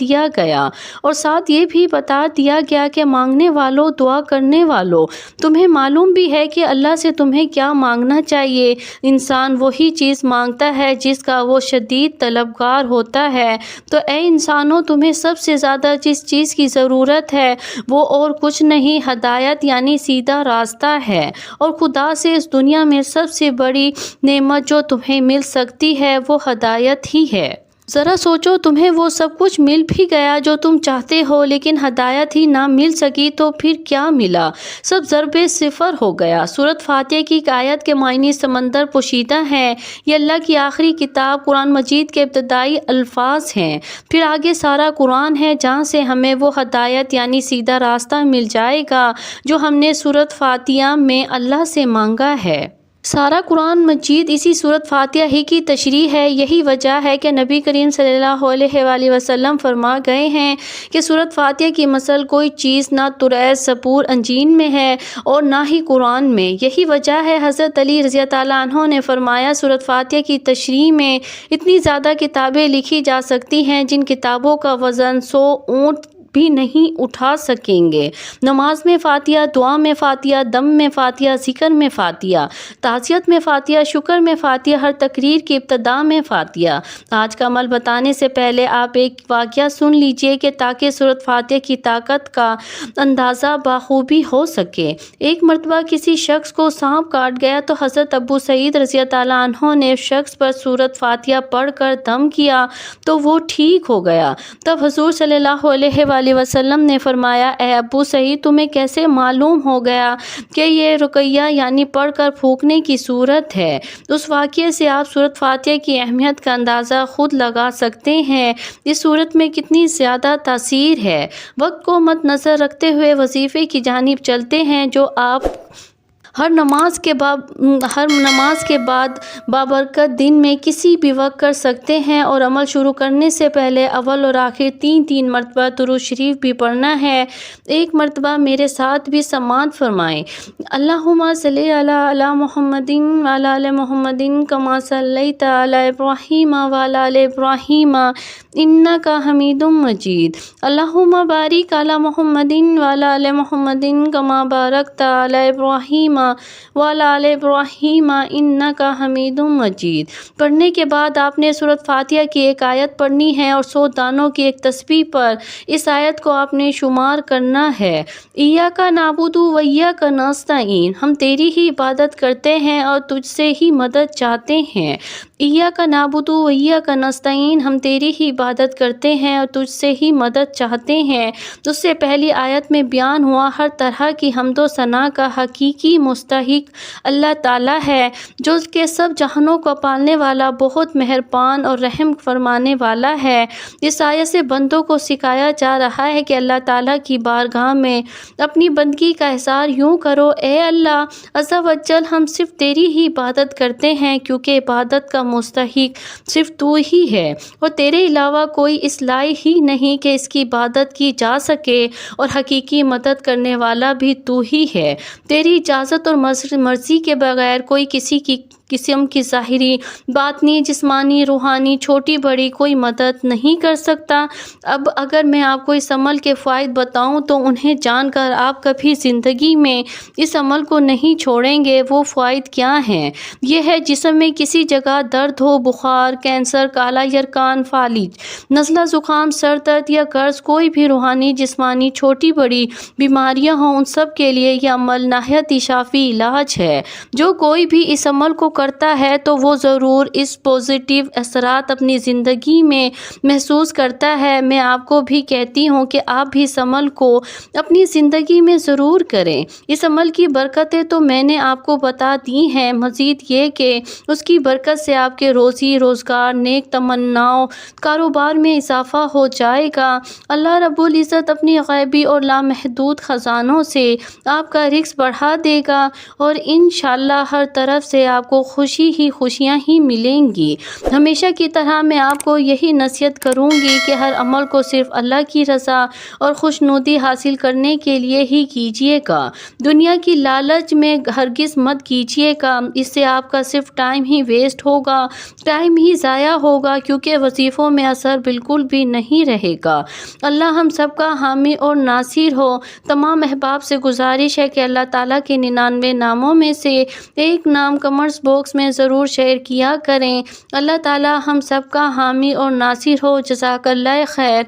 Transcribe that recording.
دیا گیا، اور ساتھ یہ بھی بتا دیا گیا کہ مانگنے والوں، دعا کرنے والوں، تمہیں معلوم بھی ہے کہ اللہ سے تمہیں کیا مانگنا چاہیے۔ انسان وہی چیز مانگتا ہے جس کا وہ شدید طلبگار ہوتا ہے۔ تو اے انسانوں، تمہیں سب سے زیادہ جس چیز کی ضرورت ہے وہ اور کچھ نہیں، ہدایت یعنی سیدھا راستہ ہے، اور خدا سے اس دنیا میں سب سے بڑی نعمت جو تمہیں مل سکتی ہے وہ ہدایت ہی ہے۔ ذرا سوچو، تمہیں وہ سب کچھ مل بھی گیا جو تم چاہتے ہو، لیکن ہدایت ہی نہ مل سکی تو پھر کیا ملا؟ سب ضرب صفر ہو گیا۔ سورۃ فاتحہ کی ایک آیت کے معنی سمندر پوشیدہ ہیں۔ یہ اللہ کی آخری کتاب قرآن مجید کے ابتدائی الفاظ ہیں، پھر آگے سارا قرآن ہے جہاں سے ہمیں وہ ہدایت یعنی سیدھا راستہ مل جائے گا جو ہم نے سورۃ فاتحہ میں اللہ سے مانگا ہے۔ سارا قرآن مجید اسی سورۃ فاتحہ ہی کی تشریح ہے۔ یہی وجہ ہے کہ نبی کریم صلی اللہ علیہ وآلہ وسلم فرما گئے ہیں کہ سورۃ فاتحہ کی مثل کوئی چیز نہ تورات، زبور، انجیل میں ہے اور نہ ہی قرآن میں۔ یہی وجہ ہے حضرت علی رضی اللہ عنہ نے فرمایا، سورۃ فاتحہ کی تشریح میں اتنی زیادہ کتابیں لکھی جا سکتی ہیں جن کتابوں کا وزن 100 اونٹ بھی نہیں اٹھا سکیں گے۔ نماز میں فاتحہ، دعا میں فاتحہ، دم میں فاتحہ، ذکر میں فاتحہ، تعزیت میں فاتحہ، شکر میں فاتحہ، ہر تقریر کی ابتدا میں فاتحہ۔ آج کا عمل بتانے سے پہلے آپ ایک واقعہ سن لیجئے کہ تاکہ سورۃ فاتحہ کی طاقت کا اندازہ بخوبی ہو سکے۔ ایک مرتبہ کسی شخص کو سانپ کاٹ گیا تو حضرت ابو سعید رضی اللہ عنہ نے اس شخص پر سورۃ فاتحہ پڑھ کر دم کیا تو وہ ٹھیک ہو گیا۔ تب حضور صلی اللہ علیہ وآلہ وسلم نے فرمایا، اے ابو سعید، تمہیں کیسے معلوم ہو گیا کہ یہ رقیہ یعنی پڑھ کر پھونکنے کی صورت ہے؟ اس واقعے سے آپ سورۃ فاتحہ کی اہمیت کا اندازہ خود لگا سکتے ہیں۔ اس صورت میں کتنی زیادہ تاثیر ہے۔ وقت کو مد نظر رکھتے ہوئے وظیفے کی جانب چلتے ہیں جو آپ ہر نماز کے بعد بابرکت دن میں کسی بھی وقت کر سکتے ہیں، اور عمل شروع کرنے سے پہلے اول اور آخر 3 مرتبہ درود شریف بھی پڑھنا ہے۔ ایک مرتبہ میرے ساتھ بھی سماعت فرمائیں۔ اللہم صلی علی محمد وعلی آل محمد کما صلیت علی ابراہیم وعلی آل ابراہیم انک حمید مجید۔ اللہم بارک علی محمد وعلی آل محمد کما بارکت علی ابراہیم وعلی آل ابراہیم انک حمید مجید۔ پڑھنے کے بعد آپ نے سورۃ فاتحہ کی ایک آیت پڑھنی ہے اور 100 دانوں کی ایک تسبیح پر اس آیت کو آپ نے شمار کرنا ہے۔ ایاک نعبد و ایاک نستعین، ہم تیری ہی عبادت کرتے ہیں اور تجھ سے ہی مدد چاہتے ہیں۔ ایاک نعبد و ایاک نستعین، ہم تیری ہی عبادت کرتے ہیں اور تجھ سے ہی مدد چاہتے ہیں۔ اس سے پہلی آیت میں بیان ہوا ہر طرح کی حمد و ثنا کا حقیقی مستحق اللہ تعالیٰ ہے، جو کہ سب جہانوں کو پالنے والا، بہت مہربان اور رحم فرمانے والا ہے۔ اس آیت سے بندوں کو سکھایا جا رہا ہے کہ اللہ تعالیٰ کی بارگاہ میں اپنی بندگی کا اظہار یوں کرو، اے اللہ عز و جل، ہم صرف تیری ہی عبادت کرتے ہیں کیونکہ عبادت کا مستحق صرف تو ہی ہے، اور تیرے علاوہ کوئی اس لائق ہی نہیں کہ اس کی عبادت کی جا سکے، اور حقیقی مدد کرنے والا بھی تو ہی ہے۔ تیری اجازت اور مرضی کے بغیر کوئی کسی کی قسم کی ظاہری، باطنی، جسمانی، روحانی، چھوٹی بڑی کوئی مدد نہیں کر سکتا۔ اب اگر میں آپ کو اس عمل کے فوائد بتاؤں تو انہیں جان کر آپ کبھی زندگی میں اس عمل کو نہیں چھوڑیں گے۔ وہ فوائد کیا ہیں؟ یہ ہے، جسم میں کسی جگہ درد ہو، بخار، کینسر، کالا یرقان، فالج، نزلہ، زکام، سر درد یا قرض، کوئی بھی روحانی، جسمانی، چھوٹی بڑی بیماریاں ہوں، ان سب کے لیے یہ عمل نہایت شافی علاج ہے۔ جو کوئی بھی اس عمل کو کرتا ہے تو وہ ضرور اس پازیٹیو اثرات اپنی زندگی میں محسوس کرتا ہے۔ میں آپ کو بھی کہتی ہوں کہ آپ بھی اس عمل کو اپنی زندگی میں ضرور کریں۔ اس عمل کی برکتیں تو میں نے آپ کو بتا دی ہیں، مزید یہ کہ اس کی برکت سے آپ کے روزی روزگار، نیک تمناؤں، کاروبار میں اضافہ ہو جائے گا۔ اللہ رب العزت اپنی غیبی اور لامحدود خزانوں سے آپ کا رزق بڑھا دے گا، اور انشاءاللہ ہر طرف سے آپ کو خوشی ہی خوشیاں ہی ملیں گی۔ ہمیشہ کی طرح میں آپ کو یہی نصیحت کروں گی کہ ہر عمل کو صرف اللہ کی رضا اور خوشنودی حاصل کرنے کے لیے ہی کیجیے گا۔ دنیا کی لالچ میں ہرگز مت کیجیے گا، اس سے آپ کا صرف ٹائم ہی ویسٹ ہوگا، ٹائم ہی ضائع ہوگا، کیونکہ وظیفوں میں اثر بالکل بھی نہیں رہے گا۔ اللہ ہم سب کا حامی اور ناصر ہو۔ تمام احباب سے گزارش ہے کہ اللہ تعالیٰ کے 99 ناموں میں سے ایک نام کمنٹس باکس میں ضرور شیئر کیا کریں۔ اللہ تعالیٰ ہم سب کا حامی اور ناصر ہو۔ جزاک اللہ خیر۔